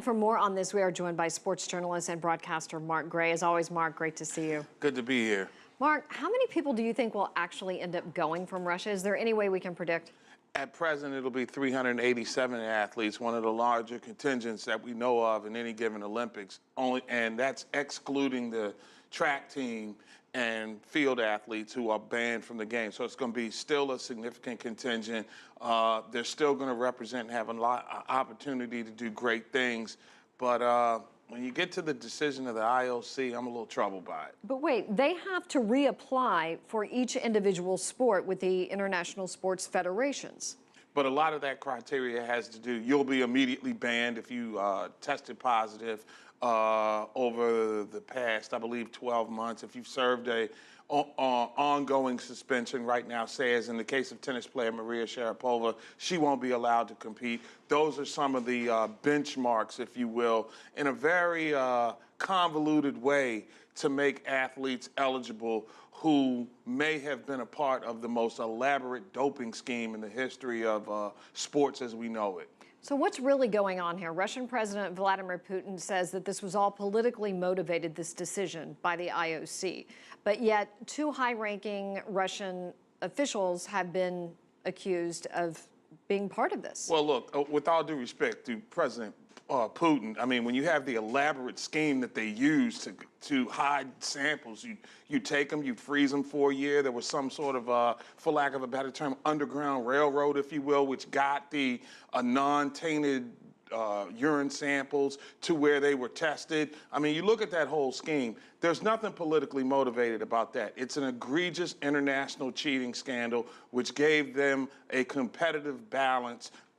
for more on this, we are joined by sports journalist and broadcaster Mark Gray. As always, Mark, great to see you. Good to be here. Mark, how many people do you think will actually end up going from Russia? Is there any way we can predict? At present, it'll be 387 athletes, one of the larger contingents that we know of in any given Olympics. And that's excluding the track team and field athletes who are banned from the game. So it's going to be still a significant contingent. They're still going to represent and have a lot of opportunity to do great things. But when you get to the decision of the IOC, I'm a little troubled by it. But wait, they have to reapply for each individual sport with the international sports federations. But a lot of that criteria has to do, you'll be immediately banned if you tested positive over the past, I believe, 12 months. If you've served a ongoing suspension right now, say as in the case of tennis player Maria Sharapova, she won't be allowed to compete. Those are some of the benchmarks, if you will, in a very convoluted way to make athletes eligible who may have been a part of the most elaborate doping scheme in the history of sports as we know it. So what's really going on here? Russian President Vladimir Putin says that this was all politically motivated, this decision by the IOC. But yet, two high-ranking Russian officials have been accused of being part of this. Well, look, with all due respect to President Putin, I mean, when you have the elaborate scheme that they use to hide samples, you take them, you freeze them for a year. There was some sort of, for lack of a better term, underground railroad, if you will, which got the non-tainted urine samples to where they were tested. I mean, you look at that whole scheme, there's nothing politically motivated about that. It's an egregious international cheating scandal which gave them a competitive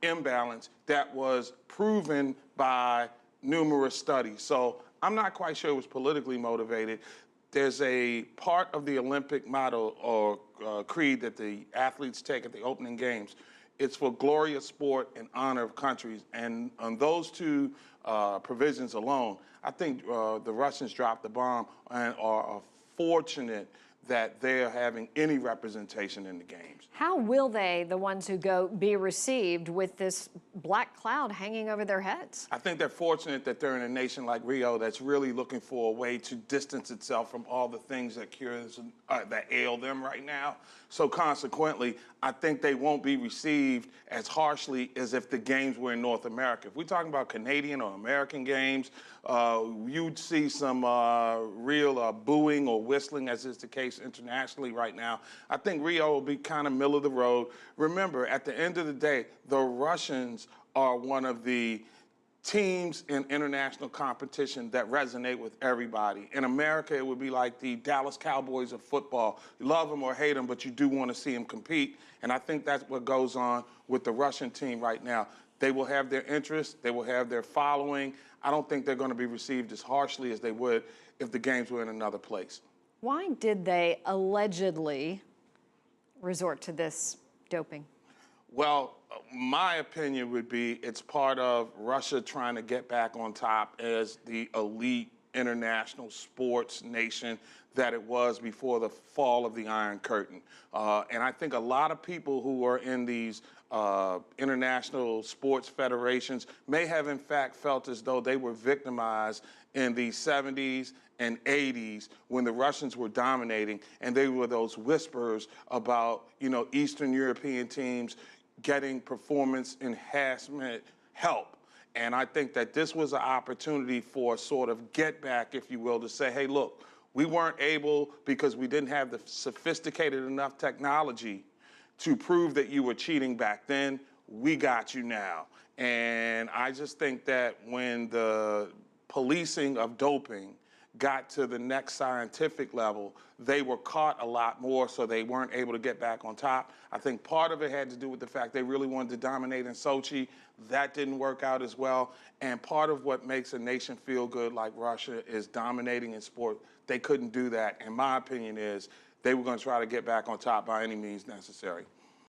imbalance that was proven by numerous studies. So I'm not quite sure it was politically motivated. There's a part of the Olympic motto or creed that the athletes take at the opening games. It's for glorious sport and honor of countries. And on those two provisions alone, I think the Russians dropped the bomb and are fortunate that they're having any representation in the games. How will they, the ones who go, be received with this black cloud hanging over their heads? I think they're fortunate that they're in a nation like Rio that's really looking for a way to distance itself from all the things that that ail them right now. So consequently, I think they won't be received as harshly as if the games were in North America. If we're talking about Canadian or American games, you'd see some real booing or whistling, as is the case internationally right now. I think Rio will be kind of middle of the road. Remember, at the end of the day, the Russians are one of the teams in international competition that resonate with everybody. In America, it would be like the Dallas Cowboys of football. You love them or hate them, but you do want to see them compete. And I think that's what goes on with the Russian team right now. They will have their interests. They will have their following. I don't think they're going to be received as harshly as they would if the games were in another place. Why did they allegedly resort to this doping? Well, my opinion would be it's part of Russia trying to get back on top as the elite international sports nation that it was before the fall of the Iron Curtain. And I think a lot of people who are in these international sports federations may have in fact felt as though they were victimized in the 70s and 80s when the Russians were dominating, and they were those whisperers about, you know, Eastern European teams getting performance enhancement help. And I think that this was an opportunity for sort of get back, if you will, to say, hey, look, we weren't able, because we didn't have the sophisticated enough technology to prove that you were cheating back then. We got you now. And I just think that when the policing of doping got to the next scientific level, they were caught a lot more, so they weren't able to get back on top. I think part of it had to do with the fact they really wanted to dominate in Sochi. That didn't work out as well. And part of what makes a nation feel good like Russia is dominating in sport. They couldn't do that. And my opinion is they were going to try to get back on top by any means necessary.